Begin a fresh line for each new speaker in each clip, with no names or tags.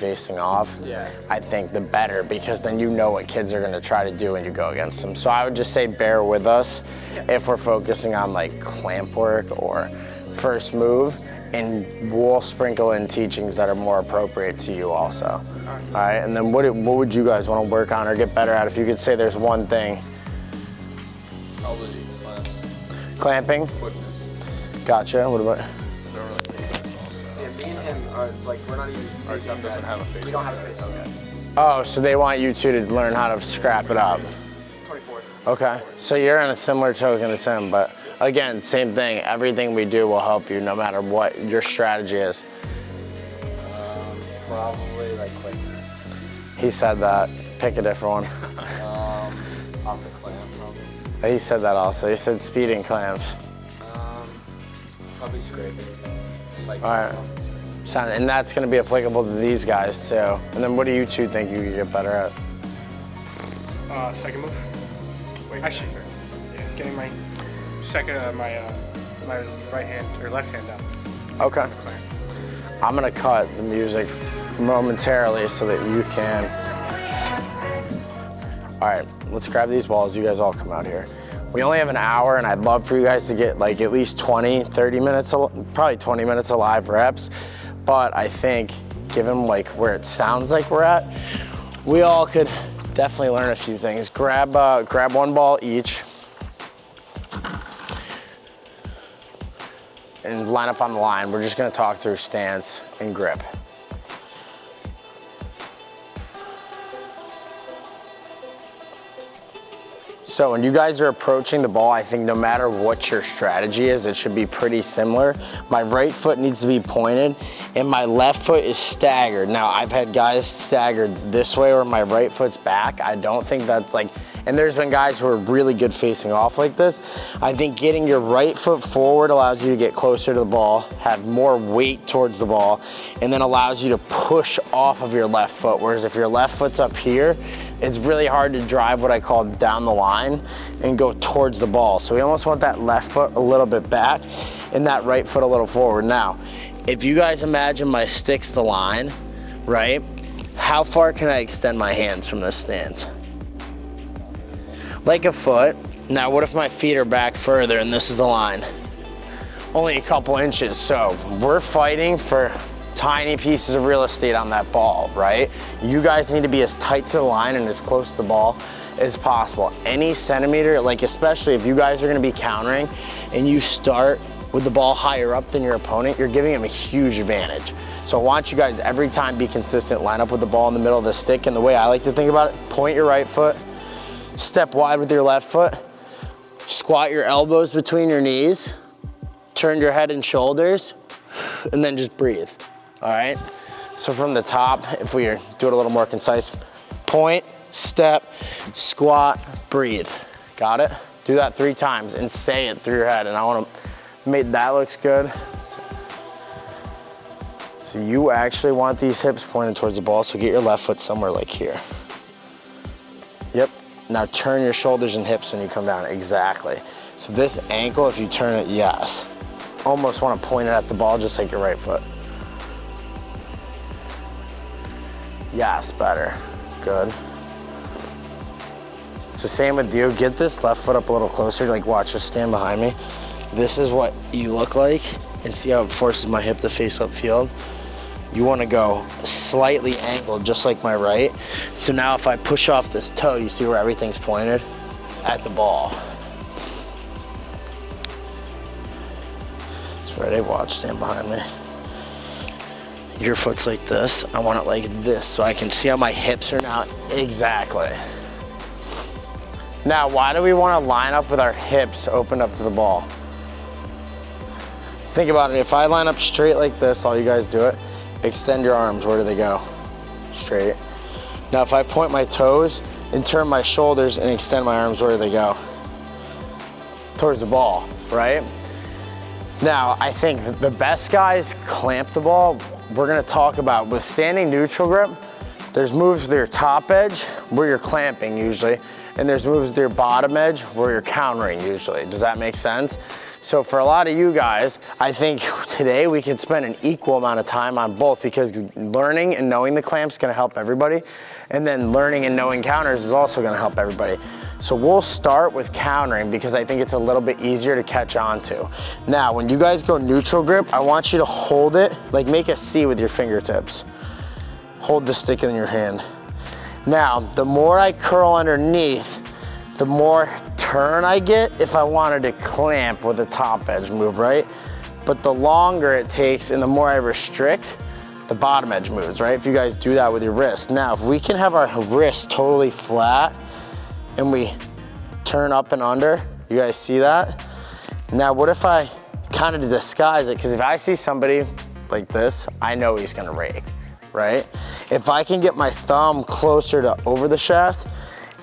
facing off, I think the better, because then you know what kids are gonna try to do when you go against them. So I would just say bear with us if we're focusing on like clamp work or first move, and we'll sprinkle in teachings that are more appropriate to you also. All right, and then what would you guys want to work on or get better at? If you could say there's one thing.
Probably clamps.
Clamping?
Quickness.
Gotcha, what about?
Yeah, me and him are like, we're not even.
Our team doesn't have a face.
We don't have a face. Okay.
Oh, so they want you two to learn how to scrap it up.
24th.
Okay, so you're on a similar token as him, but again, same thing. Everything we do will help you no matter what your strategy is.
Probably like quickness.
He said that. Pick a different one.
Off the clamp, probably.
He said that also. He said speed and clamps.
Probably scraping. Just like
All right. And that's going to be applicable to these guys too. And then what do you two think you could get better at?
Second move. Wait, actually, yeah, getting my second, my right hand or left hand down.
Okay. I'm going to cut the music momentarily so that you can. All right, let's grab these balls. You guys all come out here. We only have an hour, and I'd love for you guys to get like at least 20, 30 minutes, probably 20 minutes of live reps. But I think, given like where it sounds like we're at, we all could definitely learn a few things. Grab one ball each and line up on the line. We're just gonna talk through stance and grip. So when you guys are approaching the ball, I think no matter what your strategy is, it should be pretty similar. My right foot needs to be pointed and my left foot is staggered. Now I've had guys staggered this way or my right foot's back. I don't think that's like, and there's been guys who are really good facing off like this. I think getting your right foot forward allows you to get closer to the ball, have more weight towards the ball, and then allows you to push off of your left foot. Whereas if your left foot's up here, it's really hard to drive what I call down the line and go towards the ball. So we almost want that left foot a little bit back and that right foot a little forward. Now, if you guys imagine my stick's the line, right? How far can I extend my hands from this stance? Like a foot. Now, what if my feet are back further and this is the line? Only a couple inches. So we're fighting for tiny pieces of real estate on that ball, right? You guys need to be as tight to the line and as close to the ball as possible. Any centimeter, like especially if you guys are gonna be countering and you start with the ball higher up than your opponent, you're giving him a huge advantage. So I want you guys every time be consistent, line up with the ball in the middle of the stick. And the way I like to think about it, point your right foot, step wide with your left foot, squat your elbows between your knees, turn your head and shoulders, and then just breathe. All right, so from the top, if we do it a little more concise, point, step, squat, breathe. Got it? Do that 3 times and say it through your head. And I want to make that looks good. So you actually want these hips pointed towards the ball, so get your left foot somewhere like here. Yep, now turn your shoulders and hips when you come down, exactly. So this ankle, if you turn it, yes. Almost want to point it at the ball just like your right foot. Yes, better, good. So same with you, get this left foot up a little closer, like watch us stand behind me. This is what you look like, and see how it forces my hip to face upfield. You wanna go slightly angled, just like my right. So now if I push off this toe, you see where everything's pointed? At the ball. It's ready, watch, stand behind me. Your foot's like this, I want it like this, so I can see how my hips are now, exactly. Now, why do we want to line up with our hips opened up to the ball? Think about it, if I line up straight like this, all you guys do it, extend your arms, where do they go? Straight. Now, if I point my toes and turn my shoulders and extend my arms, where do they go? Towards the ball, right? Now, I think the best guys clamp the ball. We're gonna talk about with standing neutral grip, there's moves with your top edge where you're clamping usually, and there's moves with your bottom edge where you're countering usually. Does that make sense? So for a lot of you guys, I think today we could spend an equal amount of time on both, because learning and knowing the clamps is gonna help everybody. And then learning and knowing counters is also gonna help everybody. So we'll start with countering because I think it's a little bit easier to catch on to. Now, when you guys go neutral grip, I want you to hold it, like make a C with your fingertips. Hold the stick in your hand. Now, the more I curl underneath, the more turn I get if I wanted to clamp with a top edge move, right? But the longer it takes and the more I restrict, the bottom edge moves, right? If you guys do that with your wrist. Now, if we can have our wrist totally flat and we turn up and under, you guys see that? Now, what if I kind of disguise it? Because if I see somebody like this, I know he's gonna rake, right? If I can get my thumb closer to over the shaft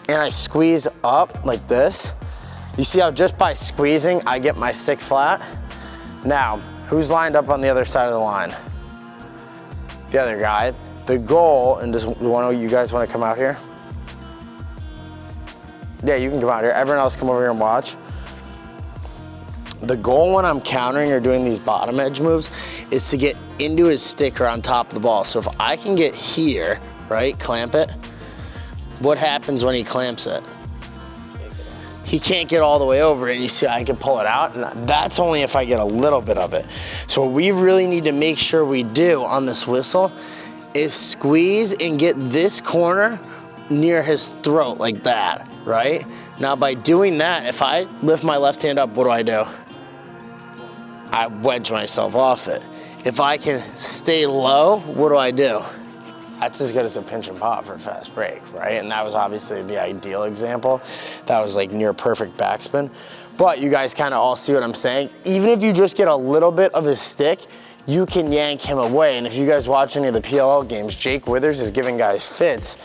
and I squeeze up like this, you see how just by squeezing, I get my stick flat? Now, who's lined up on the other side of the line? The other guy. The goal, and just you guys wanna come out here? Yeah, you can come out here. Everyone else come over here and watch. The goal when I'm countering or doing these bottom edge moves is to get into his stick or on top of the ball. So if I can get here, right, clamp it, what happens when he clamps it? He can't get all the way over it, and you see I can pull it out, and that's only if I get a little bit of it. So what we really need to make sure we do on this whistle is squeeze and get this corner near his throat like that, right? Now by doing that, if I lift my left hand up, what do? I wedge myself off it. If I can stay low, what do? That's as good as a pinch and pop for a fast break, right? And that was obviously the ideal example. That was like near perfect backspin. But you guys kind of all see what I'm saying. Even if you just get a little bit of his stick, you can yank him away. And if you guys watch any of the PLL games, Jake Withers is giving guys fits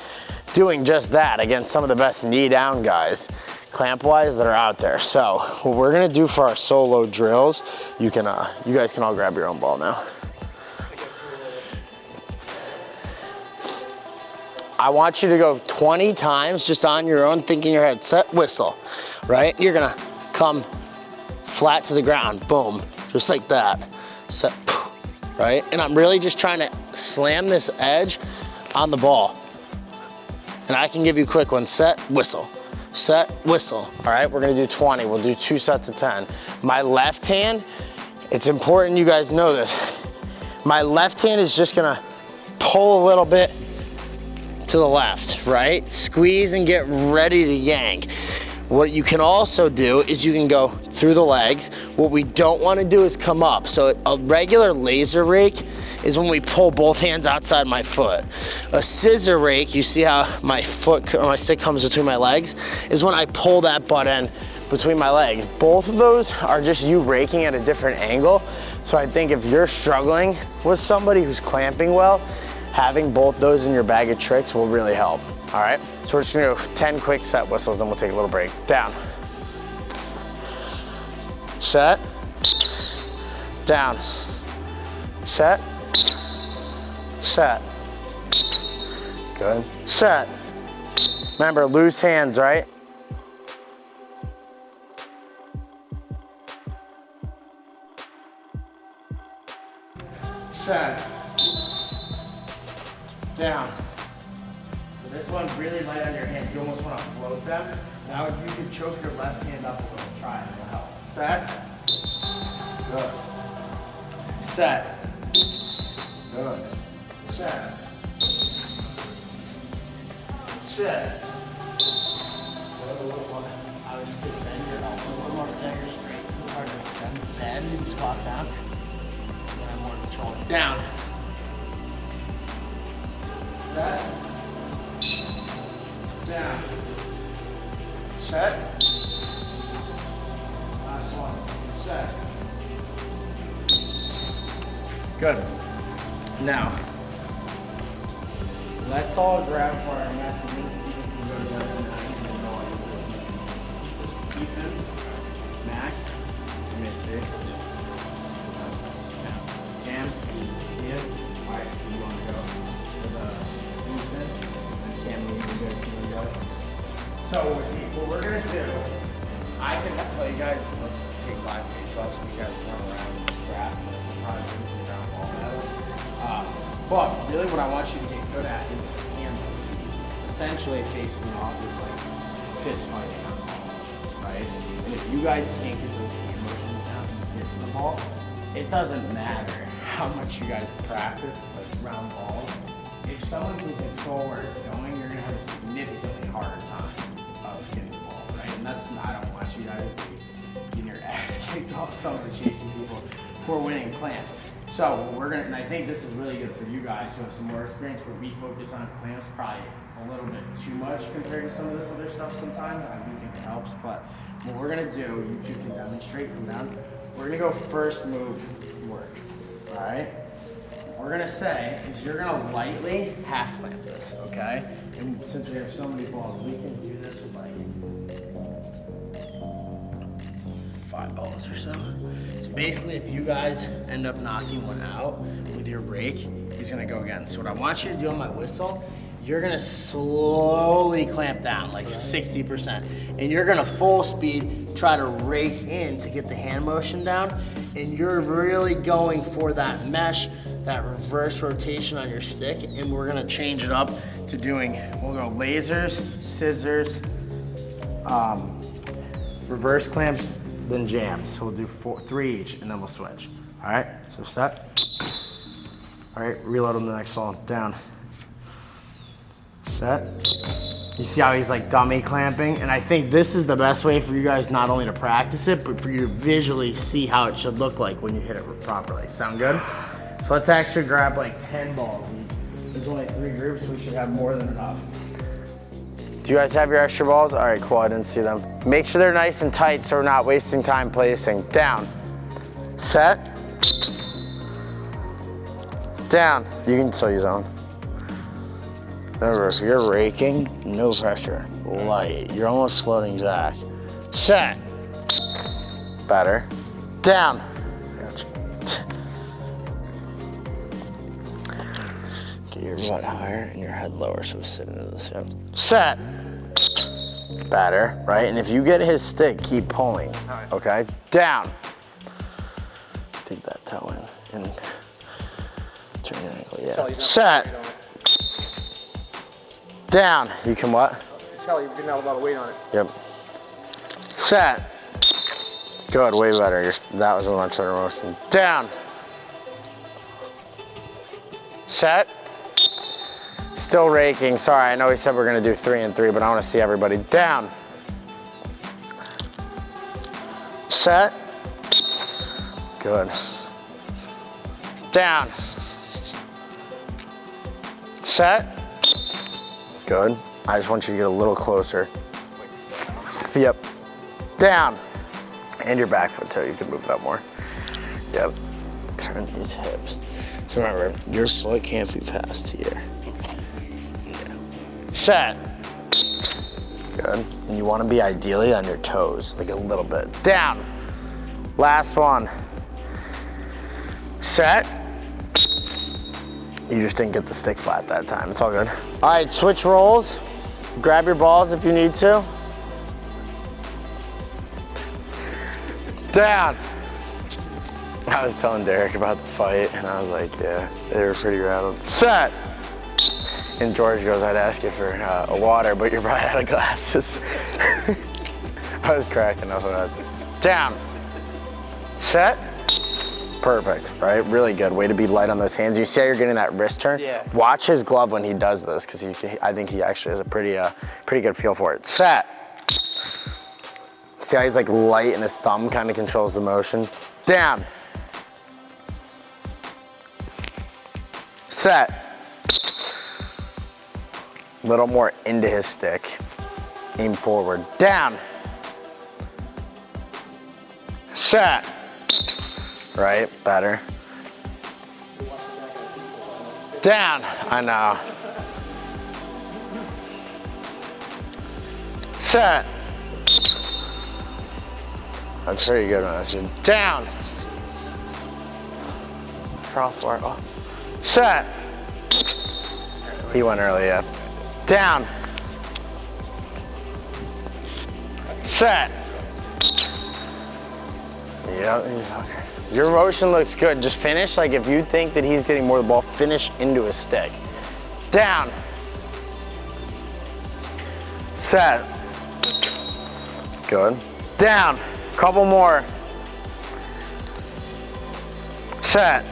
doing just that against some of the best knee down guys, clamp-wise, that are out there. So what we're gonna do for our solo drills, you guys can all grab your own ball now. I want you to go 20 times just on your own, think in your head, set, whistle, right? You're gonna come flat to the ground, boom, just like that. Set, right? And I'm really just trying to slam this edge on the ball. And I can give you quick ones, set, whistle, all right? We're gonna do 20, we'll do 2 sets of 10. My left hand, it's important you guys know this. My left hand is just gonna pull a little bit to the left, right? Squeeze and get ready to yank. What you can also do is you can go through the legs. What we don't wanna do is come up. So a regular laser rake is when we pull both hands outside my foot. A scissor rake, you see how my stick comes between my legs, is when I pull that butt end between my legs. Both of those are just you raking at a different angle. So I think if you're struggling with somebody who's clamping well, having both those in your bag of tricks will really help. All right, so we're just gonna do 10 quick set whistles, then we'll take a little break. Down. Set. Down. Set. Set. Good. Set. Remember, loose hands, right? Set. Down. So this one's really light on your hands. You almost want to float them. Now if you could choke your left hand up a little, try it, it'll help. Set. Good. Set. Good. Set. Set. I would just say bend your elbows a little more, stagger straight. Too hard to extend. Bend and squat down. Then have more control. Down. Set. Down. Set. Last one. Set. Good. Now, let's all grab for our next move. Ethan, Mac, let me see. Cam, Ian, all right, you want to go with Ethan and Cam, you guys can go. So what we're gonna do, I can tell you guys, let's take live face off so you guys run around and scrap and probably win some ground ball medals. But really what I want you to get good at is hand motions. Essentially facing off is like fist fighting on the ball, right? And if you guys can't get those hand motions down and fist the ball, it doesn't matter how much you guys practice like round balls. If someone can control where it's going, you're gonna have a significantly harder time of hitting the ball, right? And that's not, I don't want you guys to be getting your ass kicked off summer chasing people who are winning clamps. So we're gonna, and I think this is really good for you guys who have some more experience where we focus on clamps probably a little bit too much compared to some of this other stuff sometimes. I do think it helps, but what we're gonna do, you two can demonstrate, come down. We're gonna go first move work, all right? We're gonna say is you're gonna lightly half clamp this, okay? And since we have so many balls, we can do this with like 5 balls or so. So basically, if you guys end up knocking one out with your rake, he's gonna go again. So what I want you to do on my whistle, you're gonna slowly clamp down, like 60%. And you're gonna full speed try to rake in to get the hand motion down. And you're really going for that mesh, that reverse rotation on your stick. And we're gonna change it up to doing, we'll go lasers, scissors, reverse clamps, then jams. So we'll do 3 each and then we'll switch. All right, so set. All right, reload on the next one, down. Set. You see how he's like dummy clamping? And I think this is the best way for you guys not only to practice it, but for you to visually see how it should look like when you hit it properly. Sound good? So let's actually grab like 10 balls each. There's only 3 groups, so we should have more than enough. Do you guys have your extra balls? All right, cool, I didn't see them. Make sure they're nice and tight so we're not wasting time placing. Down, set, down. You can still use that one. Remember, if you're raking, no pressure, light. You're almost floating jack. Set, better, down. Get your butt higher and your head lower so sit into this. Yep. Set, better, right? And if you get his stick, keep pulling, okay? Down. Dig that toe in and turn your ankle, yeah. Set. Down. You can what?
Tell you didn't have a lot of weight on it.
Yep. Set. Good, way better. That was a much better motion. Down. Set. Still raking. Sorry, I know we said we're gonna do 3 and 3, but I wanna see everybody. Down. Set. Good. Down. Set. Good. I just want you to get a little closer. Yep. Down. And your back foot too. You can move it up more. Yep. Turn these hips. So remember, your foot can't be past here. Yeah. Set. Good. And you want to be ideally on your toes, like a little bit. Down. Last one. Set. You just didn't get the stick flat that time. It's all good. All right, switch rolls. Grab your balls if you need to. Down. I was telling Derek about the fight, and I was like, yeah, they were pretty rattled. Set. And George goes, I'd ask you for a water, but you're probably out of glasses. I was cracking up on that. Down. Set. Perfect, right? Really good. Way to be light on those hands. You see how you're getting that wrist turn? Yeah. Watch his glove when he does this, because I think he actually has a pretty good feel for it. Set. See how he's like light and his thumb kind of controls the motion? Down. Set. A little more into his stick. Aim forward. Down. Set. Right, better. Down, I know. Set. I'm sure you're good on that. Down. Crossbar off. Set. He went early, yeah. Down. Set. Yeah, your motion looks good. Just finish, like if you think that he's getting more of the ball, finish into a stick. Down. Set. Good. Down. Couple more. Set.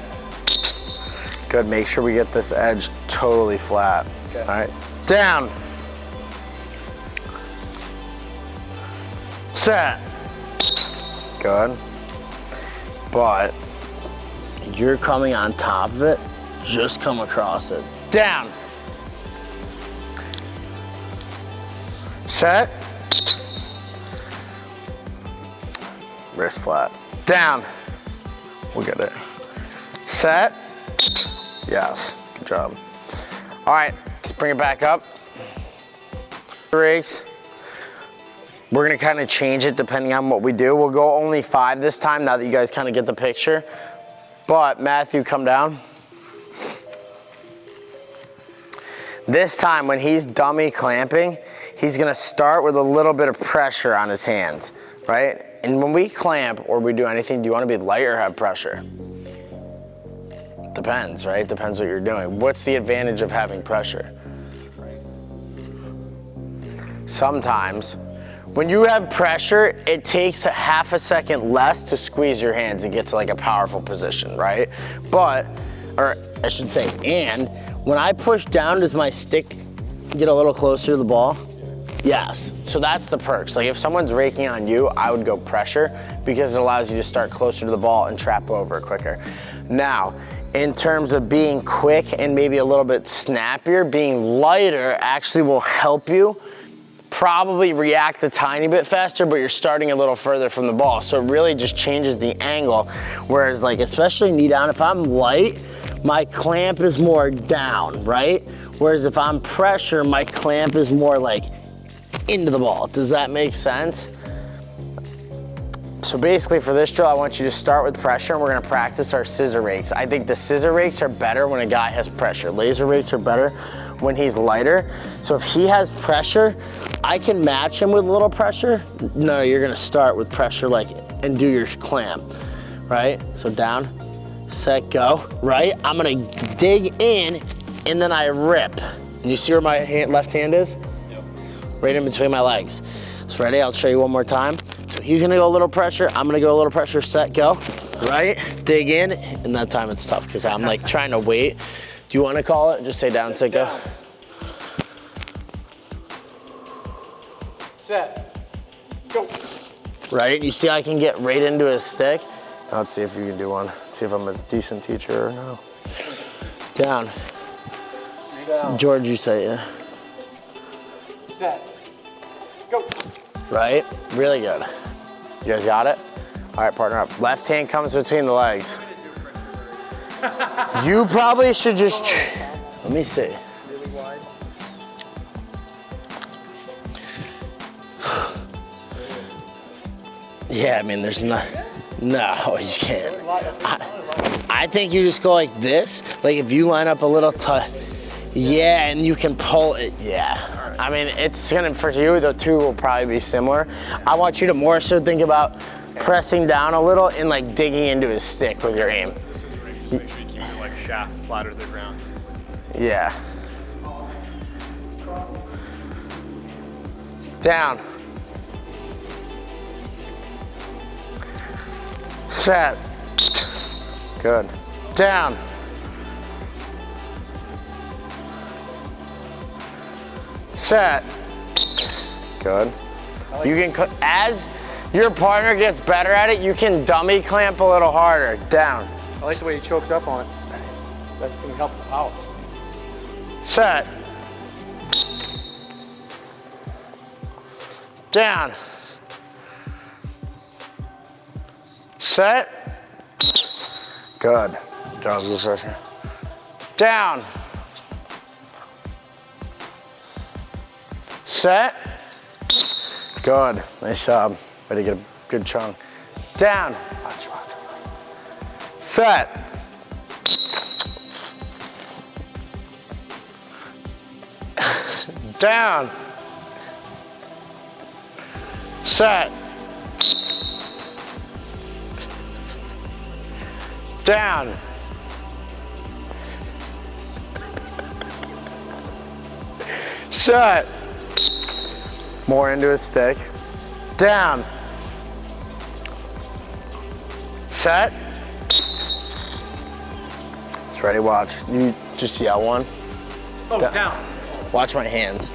Good, make sure we get this edge totally flat. Okay. All right, down. Set. Good. But you're coming on top of it, just come across it. Down. Set. Wrist flat. Down. We'll get it. Set. Yes, good job. All right, let's bring it back up. Rigs. We're gonna kind of change it depending on what we do. We'll go only 5 this time now that you guys kind of get the picture. But Matthew, come down. This time when he's dummy clamping, he's gonna start with a little bit of pressure on his hands, right? And when we clamp or we do anything, do you wanna be light or have pressure? Depends, right? Depends what you're doing. What's the advantage of having pressure? Sometimes, when you have pressure, it takes a half a second less to squeeze your hands and get to like a powerful position, right? But, or I should say, and when I push down, does my stick get a little closer to the ball? Yes, so that's the perks. Like if someone's raking on you, I would go pressure because it allows you to start closer to the ball and trap over quicker. Now, in terms of being quick and maybe a little bit snappier, being lighter actually will help you probably react a tiny bit faster, but you're starting a little further from the ball. So it really just changes the angle. Whereas like, especially knee down, if I'm light, my clamp is more down, right? Whereas if I'm pressure, my clamp is more like into the ball. Does that make sense? So basically for this drill, I want you to start with pressure and we're gonna practice our scissor rakes. I think the scissor rakes are better when a guy has pressure. Laser rakes are better when he's lighter. So if he has pressure, I can match him with a little pressure. No, you're gonna start with pressure like and do your clamp, right? So down, set, go, right? I'm gonna dig in and then I rip. And you see where my left hand is? Yep. Right in between my legs. So ready, I'll show you one more time. So he's gonna go a little pressure, I'm gonna go a little pressure, set, go, right? Dig in, and that time it's tough because I'm like trying to wait. Do you wanna call it? Just say down, set, go.
Set, go.
Right, you see I can get right into his stick. Now let's see if you can do one. See if I'm a decent teacher or no. Down.
Down.
George, you say yeah.
Set, go.
Right, really good. You guys got it? All right, partner up. Left hand comes between the legs. You probably should just, let me see.
Really wide.
Yeah, I mean, there's no, you can't. I think you just go like this. Like if you line up a little tight, yeah, and you can pull it, yeah. I mean, it's gonna, for you, the two will probably be similar. I want you to more so think about pressing down a little and like digging into his stick with your aim.
Just make sure you keep your like shaft flat to the ground.
Yeah. Down. Set. Good. Down. Set. Good. You can, as your partner gets better at it, you can dummy clamp a little harder. Down.
I like the way he chokes up on it. That's gonna help the power.
Set. Down. Set. Good. Job, good pressure. Down. Set. Good. Nice job. Way to get a good chunk. Down. Watch, watch. Set. Down. Set. Down. Set. More into his stick. Down. Set. It's ready, watch. You just yell one.
Oh, down.
Watch my hands.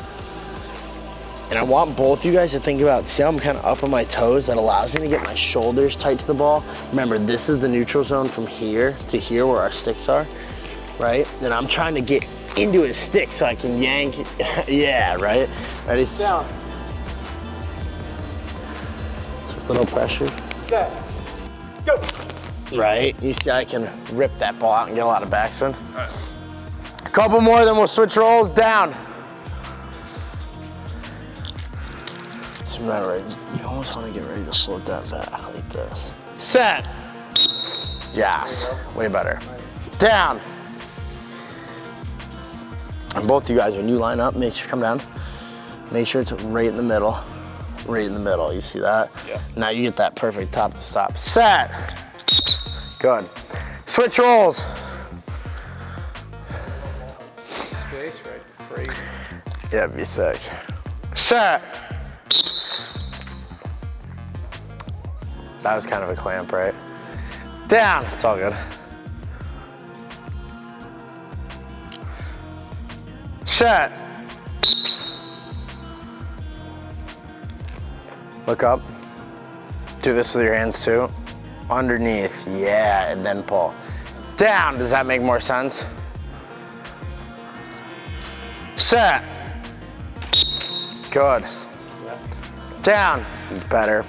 And I want both you guys to think about, see how I'm kind of up on my toes? That allows me to get my shoulders tight to the ball. Remember, this is the neutral zone from here to here where our sticks are, right? And I'm trying to get into his stick so I can yank. Yeah, right? Ready?
Down.
So with a little pressure.
Set. Go.
Right? You see I can rip that ball out and get a lot of backspin. A couple more, then we'll switch rolls. Down. So remember, you almost want to get ready to float that back like this. Set. Yes, way better. Down. And both you guys, when you line up, make sure, come down. Make sure it's right in the middle. Right in the middle, you see that?
Yeah.
Now you get that perfect top to stop. Set. Good. Switch rolls.
Space, right? 3.
Yeah, be sick. Set. That was kind of a clamp, right? Down. It's all good. Set. Look up. Do this with your hands too. Underneath, yeah, and then pull. Down, does that make more sense? Set. Good. Down, better.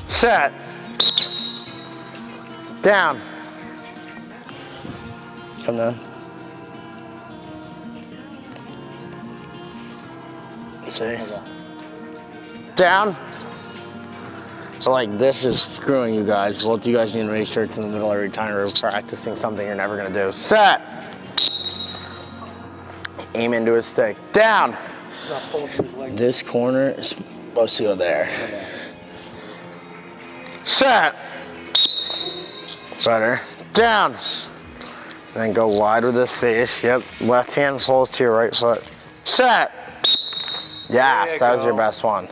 Set. Down. Come down. See? Down. So like this is screwing you guys. Both you guys need to make sure it's in the middle every time you're practicing something you're never gonna do. Set. Aim into his stick. Down. This corner is supposed to go there. Set. Better. Down. Then go wide with this face. Yep. Left hand pulls to your right foot. Set. Yes, that was your best one.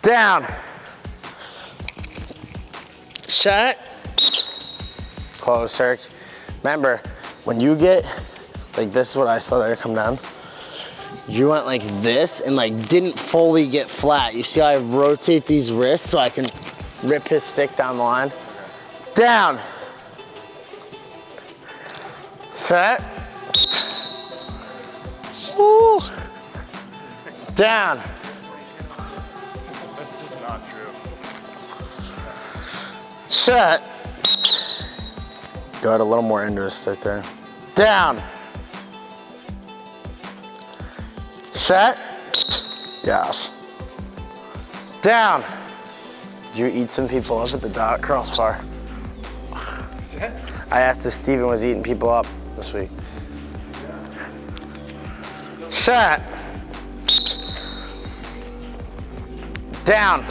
Down. Set. Closer. Remember, when you get, like this is what I saw there come down. You went like this and like didn't fully get flat. You see how I rotate these wrists so I can rip his stick down the line? Down. Set. Woo. Down.
That's just not true.
Set. Good, a little more into his stick there. Down. Set. Yes. Down. Did you eat some people up at the dot crossbar? I asked if Steven was eating people up this week. Set. Down.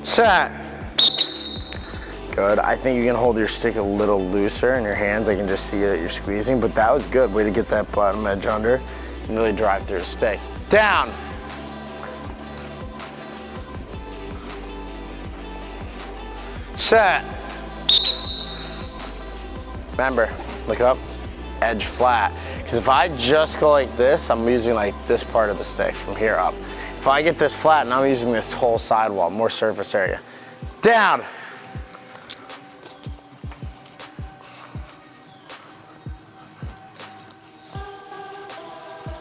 Set. Good. I think you can hold your stick a little looser in your hands. I can just see that you're squeezing, but that was good. Way to get that bottom edge under and really drive through the stick. Down. Set. Remember, look up, edge flat. Because if I just go like this, I'm using like this part of the stick from here up. If I get this flat, and I'm using this whole sidewall, more surface area. Down.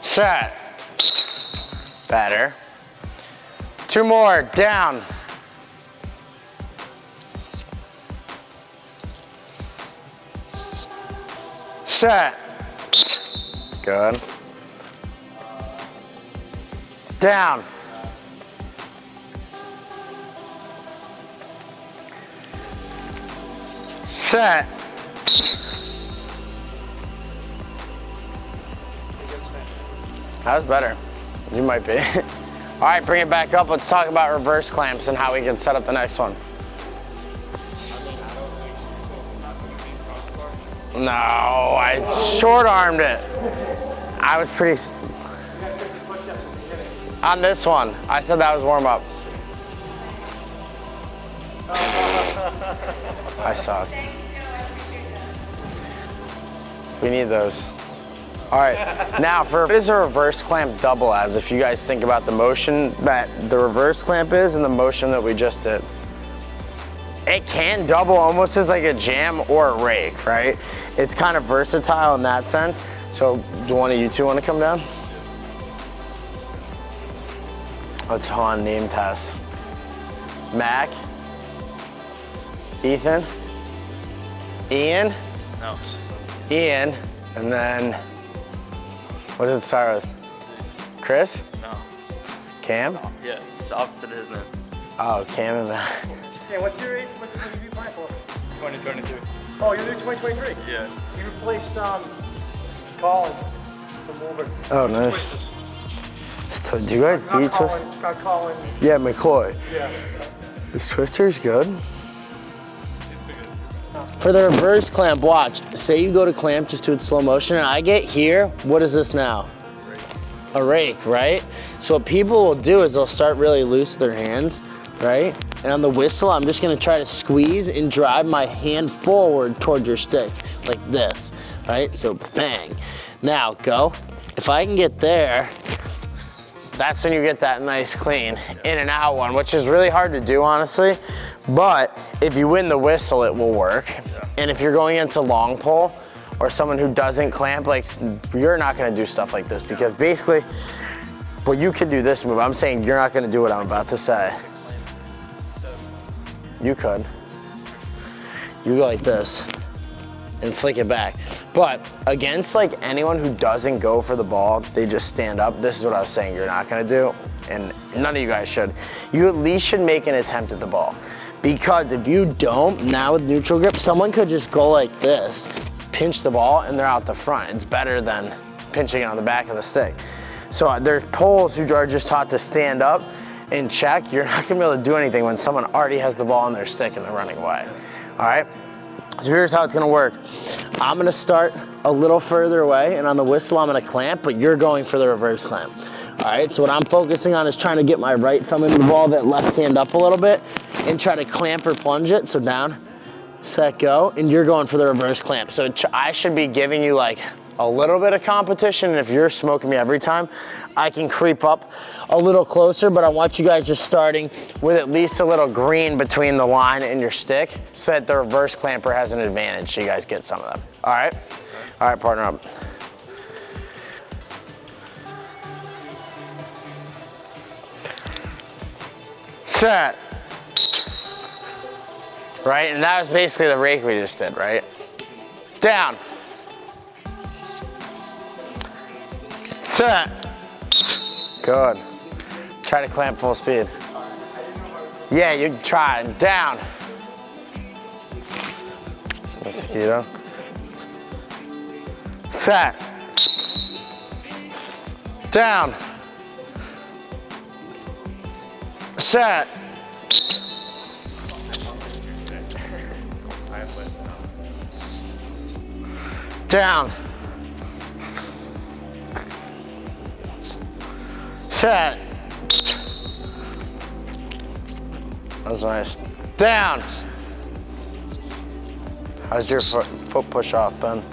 Set. Better. 2 more, down. Set. Good. Down. Set. That was better. You might be. All right, bring it back up. Let's talk about reverse clamps and how we can set up the next one. No, I short-armed it. I was pretty... On this one, I said that was warm-up. I suck. We need those. All right, now what is a reverse clamp double as, if you guys think about the motion that the reverse clamp is and the motion that we just did? It can double almost as like a jam or a rake, right? It's kind of versatile in that sense. So do one of you two want to come down? Let's hold on, name test. Mac? Ethan? Ian?
No.
Ian, and then, what does it start with? Chris?
No.
Cam?
Yeah, it's the opposite of his name.
Oh, Cam and Mac.
Yeah, what's your age? What are you applying for?
2022.
Oh, you're doing 2023?
Yeah.
You replaced Colin from Wolverine.
Oh, nice. So, do you guys beat
Colin.
Yeah, McCoy.
Yeah.
Is Twister's good? For the reverse clamp, watch. Say you go to clamp, just do it slow motion, and I get here, what is this now? A rake, right? So what people will do is they'll start really loose with their hands, right? And on the whistle, I'm just gonna try to squeeze and drive my hand forward toward your stick, like this, right? So bang. Now go. If I can get there, that's when you get that nice clean in and out one, which is really hard to do, honestly. But if you win the whistle, it will work. Yeah. And if you're going into long pull or someone who doesn't clamp, like, you're not gonna do stuff like this, because basically, well, you can do this move. I'm saying you're not gonna do what I'm about to say. You could. You go like this and flick it back. But against like anyone who doesn't go for the ball, they just stand up. This is what I was saying you're not gonna do, and none of you guys should. You at least should make an attempt at the ball. Because if you don't, now with neutral grip, someone could just go like this, pinch the ball, and they're out the front. It's better than pinching it on the back of the stick. So there's poles who are just taught to stand up and check. You're not gonna be able to do anything when someone already has the ball on their stick and they're running away. All right? So here's how it's gonna work. I'm gonna start a little further away, and on the whistle, I'm gonna clamp, but you're going for the reverse clamp. All right, so what I'm focusing on is trying to get my right thumb into the ball, that left hand up a little bit, and try to clamp or plunge it. So down, set, go, and you're going for the reverse clamp. So I should be giving you like a little bit of competition, and if you're smoking me every time, I can creep up a little closer, but I want you guys just starting with at least a little green between the line and your stick so that the reverse clamper has an advantage, so you guys get some of them. All right? All right, partner up. Set. Right, and that was basically the rake we just did, right? Down. Set. Good. Try to clamp full speed. Yeah, you try. Down. Mosquito. Set. Down. Set. Down. Set. That was nice. Down. How's your foot push off, Ben?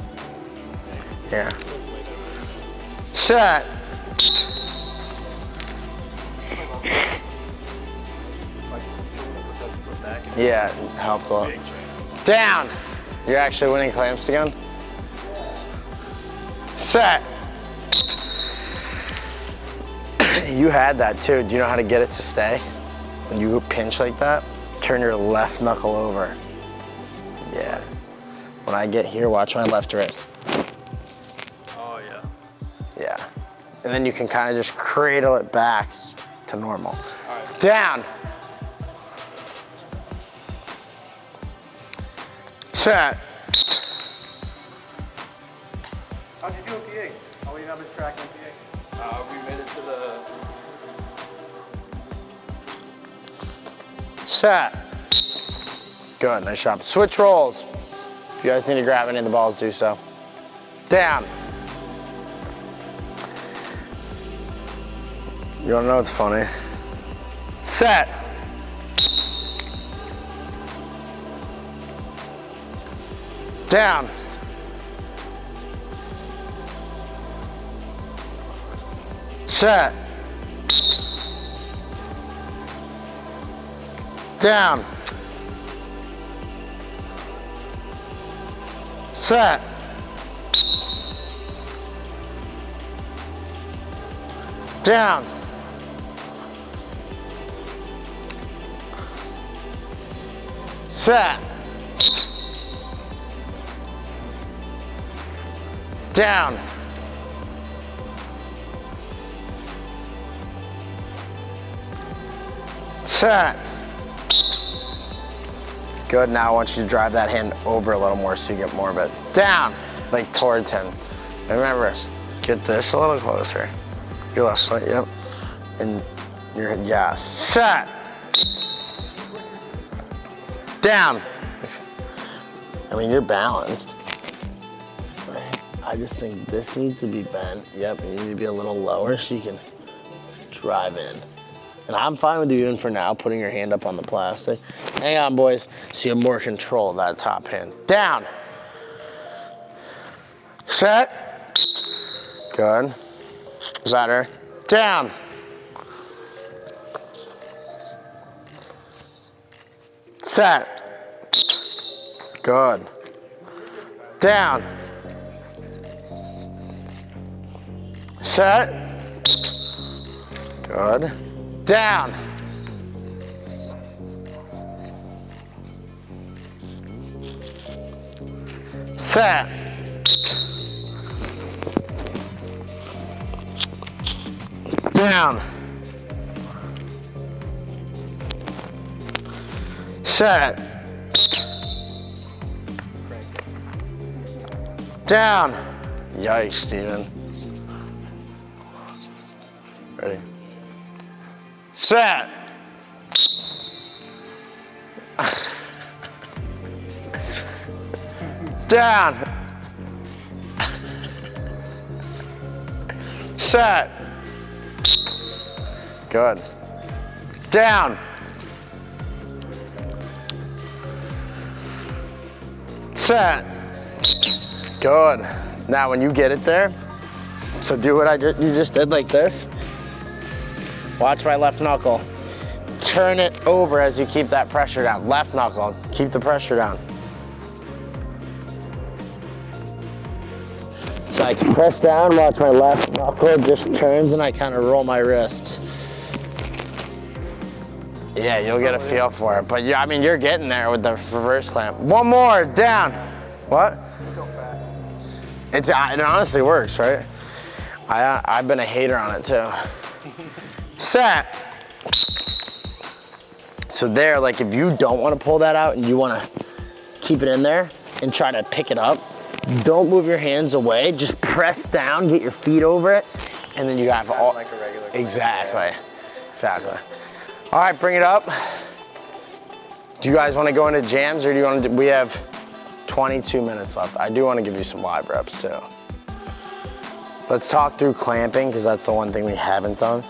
Here. Set. Yeah, it helped a lot. Down. You're actually winning clamps again. Set. You had that too. Do you know how to get it to stay? When you pinch like that, turn your left knuckle over. Yeah. When I get here, watch my left wrist.
Oh, yeah.
Yeah. And then you can kind of just cradle it back to normal. All right. Down. Set.
How'd you do with PA? How do you have this track on PA?
We made it to the...
Set. Good, nice job. Switch rolls. If you guys need to grab any of the balls, do so. Down. You wanna know what's funny? Set. Down. Set. Down. Set. Down. Set. Down. Set. Good, now I want you to drive that hand over a little more so you get more of it. Down, like towards him. And remember, get this a little closer. Your left foot, yep. And your yes. Set. Down. I mean, you're balanced. I just think this needs to be bent. Yep, you need to be a little lower so you can drive in. And I'm fine with you even for now, putting your hand up on the plastic. Hang on, boys, so you have more control of that top hand. Down. Set. Good. Better. Down. Set. Good. Down. Set. Good. Down. Set. Down. Set. Down. Yikes, Steven. Ready? Set. Down. Set. Good. Down. Set. Good. Now when you get it there, so do what you just did like this. Watch my left knuckle. Turn it over as you keep that pressure down. Left knuckle, keep the pressure down. So I can press down, watch my left knuckle just turns and I kind of roll my wrists. Yeah, you'll get a feel for it. But yeah, I mean, you're getting there with the reverse clamp. One more, down. What?
So fast.
It honestly works, right? I've been a hater on it too. Set. So there, like if you don't want to pull that out and you want to keep it in there and try to pick it up, don't move your hands away. Just press down, get your feet over it, and then you have all.
Like a regular.
Exactly. Exactly. All right, bring it up. Do you guys want to go into jams or do you want to? We have 22 minutes left. I do want to give you some live reps too. Let's talk through clamping because that's the one thing we haven't done.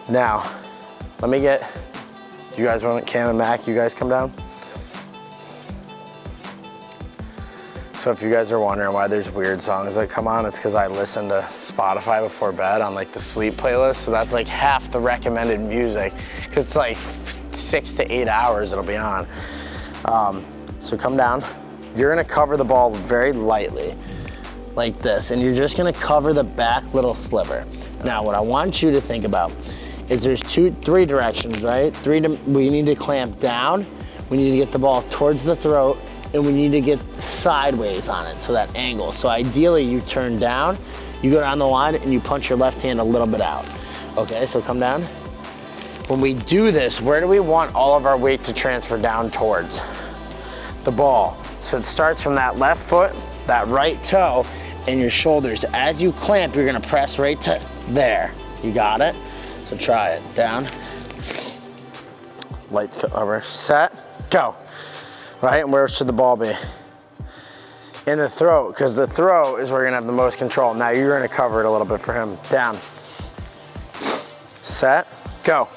Now, let me get, you guys want Cam and Mac, you guys come down? So if you guys are wondering why there's weird songs that come on, it's because I listen to Spotify before bed on like the sleep playlist. So that's like half the recommended music because it's like 6 to 8 hours it'll be on. So come down. You're gonna cover the ball very lightly like this, and you're just gonna cover the back little sliver. Now what I want you to think about is there's three directions, right? We need to clamp down, we need to get the ball towards the throat, and we need to get sideways on it, so that angle. So ideally you turn down, you go down the line and you punch your left hand a little bit out. Okay, so come down. When we do this, where do we want all of our weight to transfer down towards? The ball. So it starts from that left foot, that right toe, and your shoulders. As you clamp, you're gonna press right to there. You got it? So try it. Down. Lights cover. Set. Go. Right, and where should the ball be? In the throat, because the throat is where you're gonna have the most control. Now you're gonna cover it a little bit for him. Down. Set. Go.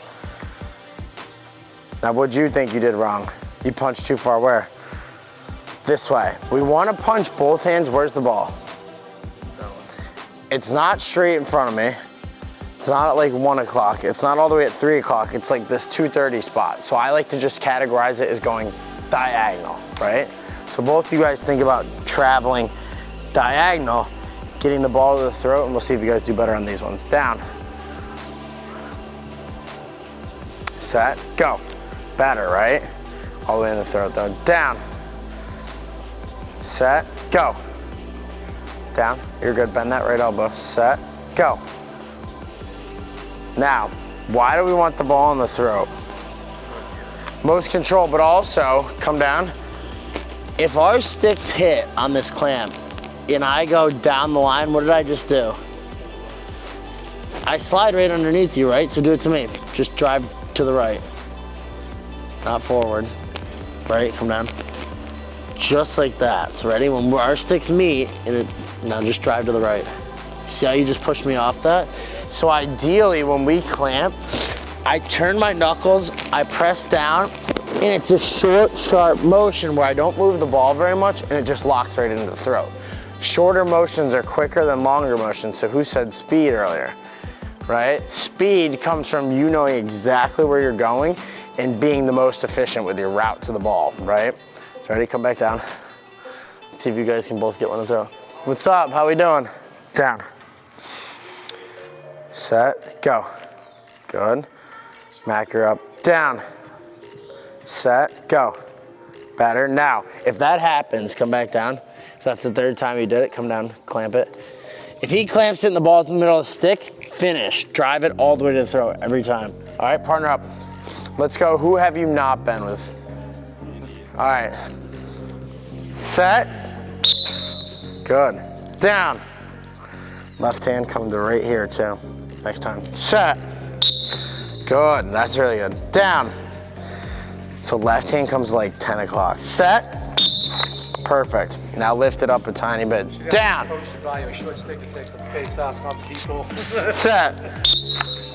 Now what'd you think you did wrong? You punched too far where? This way. We wanna punch both hands. Where's the ball? It's not straight in front of me. It's not at like 1 o'clock. It's not all the way at 3 o'clock. It's like this 2:30 spot. So I like to just categorize it as going diagonal, right? So both of you guys think about traveling diagonal, getting the ball to the throat, and we'll see if you guys do better on these ones. Down. Set, go. Better, right? All the way in the throat though. Down. Set, go. Down, you're good, bend that right elbow. Set, go. Now, why do we want the ball in the throat? Most control, but also, come down. If our sticks hit on this clamp and I go down the line, what did I just do? I slide right underneath you, right? So do it to me. Just drive to the right. Not forward, right? Come down. Just like that. So ready? When our sticks meet, now just drive to the right. See how you just pushed me off that? So ideally, when we clamp, I turn my knuckles, I press down, and it's a short, sharp motion where I don't move the ball very much, and it just locks right into the throat. Shorter motions are quicker than longer motions, so who said speed earlier, right? Speed comes from you knowing exactly where you're going and being the most efficient with your route to the ball, right? So ready, come back down. Let's see if you guys can both get one to throw. What's up, how we doing? Down. Set, go. Good. Mac, you're up. Down. Set, go. Better. Now, if that happens, come back down. If that's the third time you did it, come down, clamp it. If he clamps it and the ball's in the middle of the stick, finish. Drive it all the way to the throat every time. All right, partner up. Let's go. Who have you not been with? All right. Set. Good. Down. Left hand come to right here too. Next time. Set. Good. That's really good. Down. So left hand comes like 10 o'clock. Set. Perfect. Now lift it up a tiny bit. Down. Set.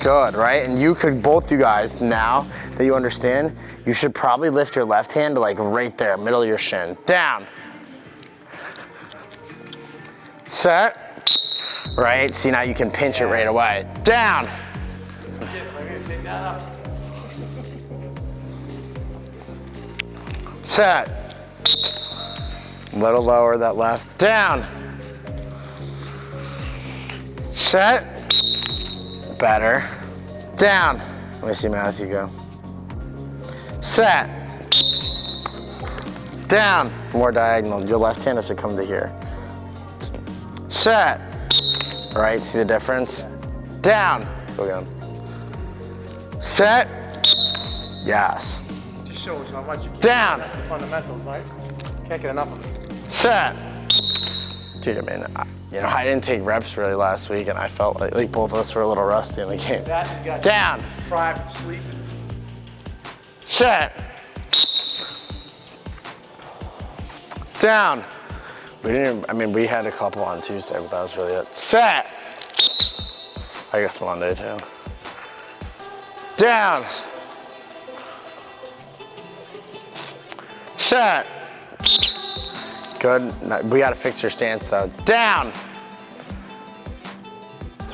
Good, right? And you could, both you guys, now that you understand, you should probably lift your left hand to like right there, middle of your shin. Down. Set. Right? See, now you can pinch it right away. Down. Set. A little lower, that left. Down. Set. Better. Down. Let me see Matthew go. Set. Down. More diagonal. Your left hand has to come to here. Set. Right, see the difference? Down. Go again. Set. Yes.
Just shows how much you
down.
The fundamentals, right? Can't get enough of it.
Set. Dude, I mean, I didn't take reps really last week, and I felt like both of us were a little rusty in the game. Down.
Fried from sleeping.
Set. Down. We didn't, we had a couple on Tuesday, but that was really it. Set. I guess Monday too. Down. Set. Good. We gotta fix your stance though. Down.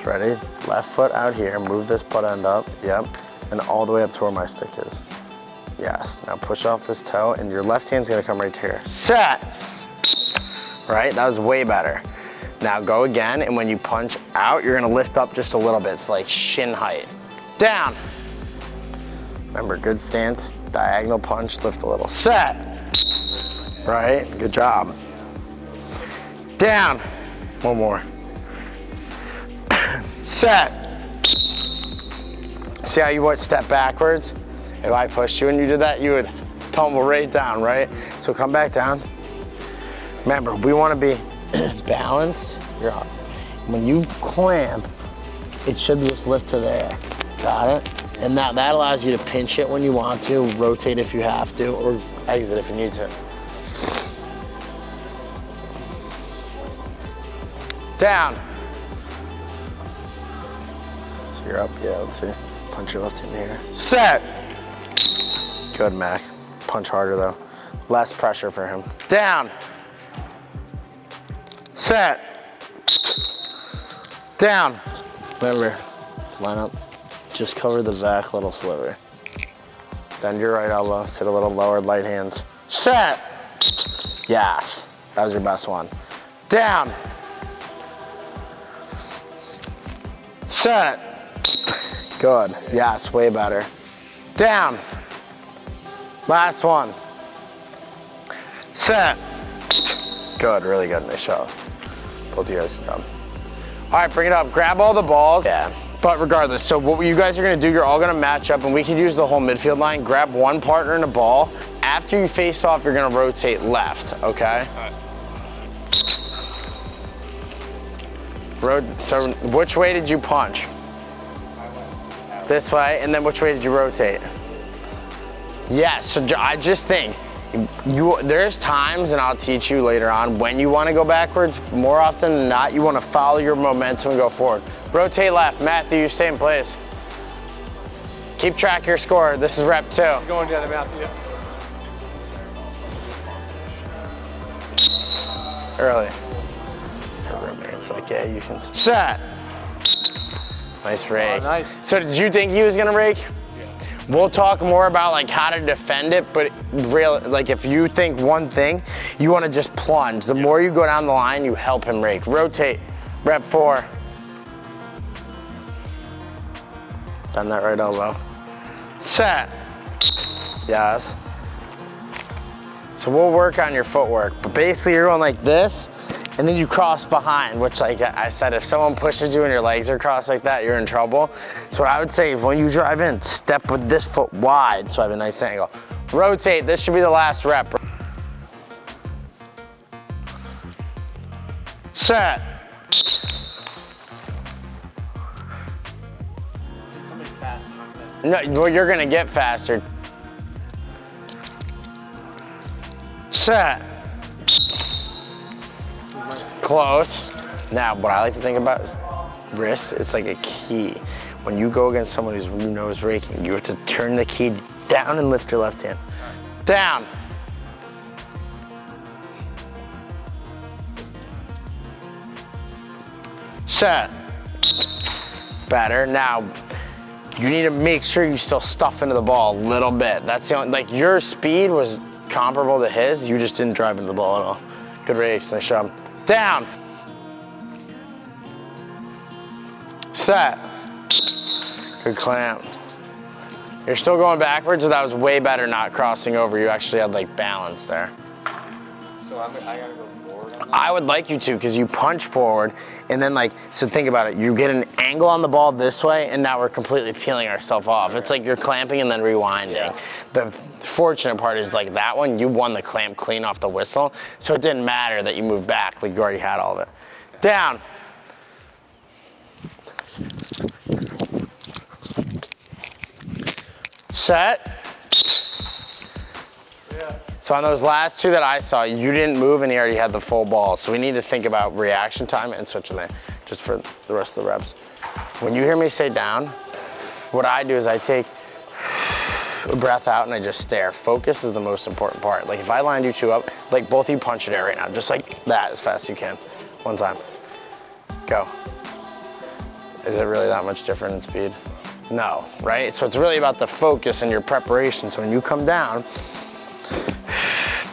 Ready? Left foot out here. Move this butt end up. Yep. And all the way up to where my stick is. Yes. Now push off this toe, and your left hand's gonna come right here. Set. Right? That was way better. Now go again, and when you punch out, you're gonna lift up just a little bit. It's like shin height. Down. Remember, good stance, diagonal punch, lift a little. Set. Right? Good job. Down. One more. Set. See how you would step backwards? If I pushed you and you did that, you would tumble right down, right? So come back down. Remember, we want to be balanced you're up. When you clamp, it should just lift to there. Got it? And that allows you to pinch it when you want to, rotate if you have to, or exit if you need to. Down. So you're up, yeah, let's see. Punch your left hand here. Set. Good, Mac. Punch harder though. Less pressure for him. Down. Set. Down. Remember, line up. Just cover the back little sliver. Bend your right elbow, sit a little lower, light hands. Set. Yes, that was your best one. Down. Set. Good, yes, way better. Down. Last one. Set. Good, really good, nice job. Both of you guys, good job. All right, bring it up, grab all the balls. Yeah, but regardless, so what you guys are gonna do, you're all gonna match up and we could use the whole midfield line, grab one partner in a ball. After you face off, you're gonna rotate left, okay? All right. So which way did you punch? This way, and then which way did you rotate? Yes, so I just think, there's times, and I'll teach you later on, when you want to go backwards. More often than not, you want to follow your momentum and go forward. Rotate left. Matthew, you stay in place. Keep track of your score. This is rep 2.
Going down to Matthew.
Early. Your roommate's like, yeah, you can. Set. Nice rake.
Oh, nice.
So did you think he was going to rake? We'll talk more about like how to defend it, but like if you think one thing, you want to just plunge. The more you go down the line, you help him rake. Rotate, rep 4. Bend that right elbow. Set. Yes. So we'll work on your footwork, but basically you're going like this, and then you cross behind, which like I said, if someone pushes you and your legs are crossed like that, you're in trouble. So what I would say is when you drive in, step with this foot wide so I have a nice angle. Rotate, this should be the last rep. Set. No, well, you're gonna get faster. Set. Close. Now, what I like to think about is wrist. It's like a key. When you go against someone who's you know is raking, you have to turn the key down and lift your left hand. Down. Set. Better. Now, you need to make sure you still stuff into the ball a little bit. That's the only, like your speed was comparable to his, you just didn't drive into the ball at all. Good race, nice job. Down. Set. Good clamp. You're still going backwards, so that was way better not crossing over. You actually had like balance there.
So I gotta go forward on that?
I would like you to, because you punch forward, and then like, so think about it. You get an angle on the ball this way, and now we're completely peeling ourselves off. It's like you're clamping and then rewinding. Yeah. The fortunate part is like that one, you won the clamp clean off the whistle, so it didn't matter that you moved back, like you already had all of it. Down. Set. So on those last two that I saw, you didn't move and he already had the full ball. So we need to think about reaction time and such a thing, just for the rest of the reps. When you hear me say down, what I do is I take a breath out and I just stare. Focus is the most important part. Like if I lined you two up, like both of you punch it out right now, just like that as fast as you can. One time. Go. Is it really that much different in speed? No, right? So it's really about the focus and your preparation. So when you come down,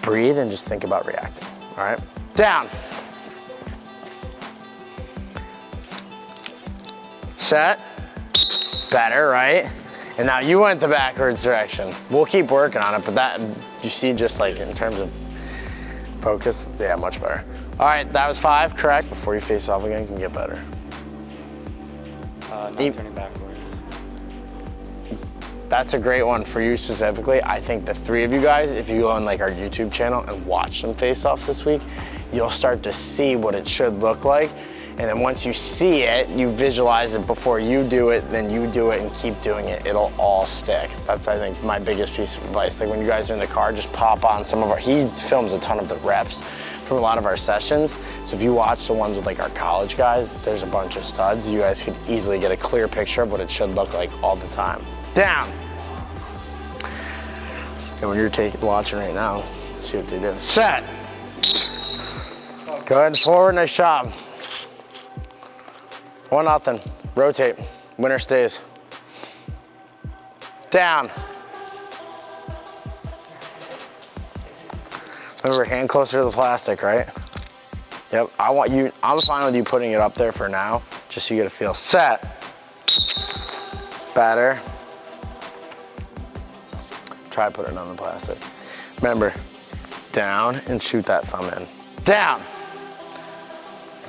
breathe and just think about reacting, all right? Down. Set. Better, right? And now you went the backwards direction. We'll keep working on it, but that, you see, just like in terms of focus, yeah, much better. All right, that was 5, correct? Before you face off again, you can get better.
Not turning backwards.
That's a great one for you specifically. I think the 3 of you guys, if you go on like our YouTube channel and watch some face-offs this week, you'll start to see what it should look like. And then once you see it, you visualize it before you do it, then you do it and keep doing it. It'll all stick. That's, I think, my biggest piece of advice. Like when you guys are in the car, just pop on some of our, he films a ton of the reps from a lot of our sessions. So if you watch the ones with like our college guys, there's a bunch of studs. You guys could easily get a clear picture of what it should look like all the time. Down. And when you're watching right now, see what they do. Set. Go ahead, forward, nice job. 1-0, rotate, winner stays. Down. Remember, hand closer to the plastic, right? Yep, I'm fine with you putting it up there for now, just so you get a feel. Set. Batter. Try putting it on the plastic. Remember, down and shoot that thumb in. Down.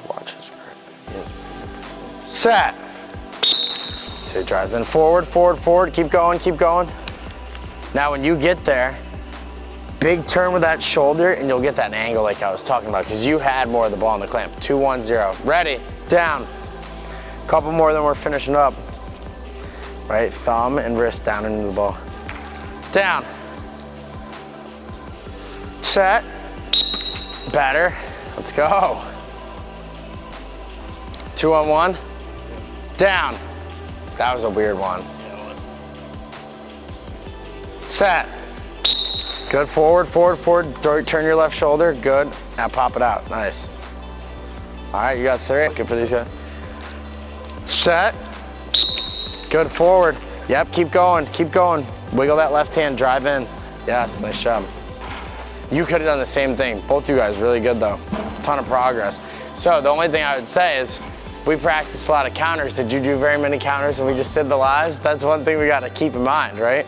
Watch this. Set. So he drives in forward, forward, forward. Keep going, keep going. Now when you get there, big turn with that shoulder and you'll get that angle like I was talking about because you had more of the ball in the clamp. 2-1-0. Ready, down. Couple more, then we're finishing up. Right, thumb and wrist down into the ball. Down. Set. Batter. Let's go. 2-on-1. Down. That was a weird one. Set. Good, forward, forward, forward. Turn your left shoulder, good. Now pop it out, nice. All right, you got 3. Good for these guys. Set. Good, forward. Yep, keep going, keep going. Wiggle that left hand, drive in. Yes, nice job. You could have done the same thing. Both you guys, really good though. Ton of progress. So the only thing I would say is, we practiced a lot of counters. Did you do very many counters when we just did the lives? That's one thing we got to keep in mind, right?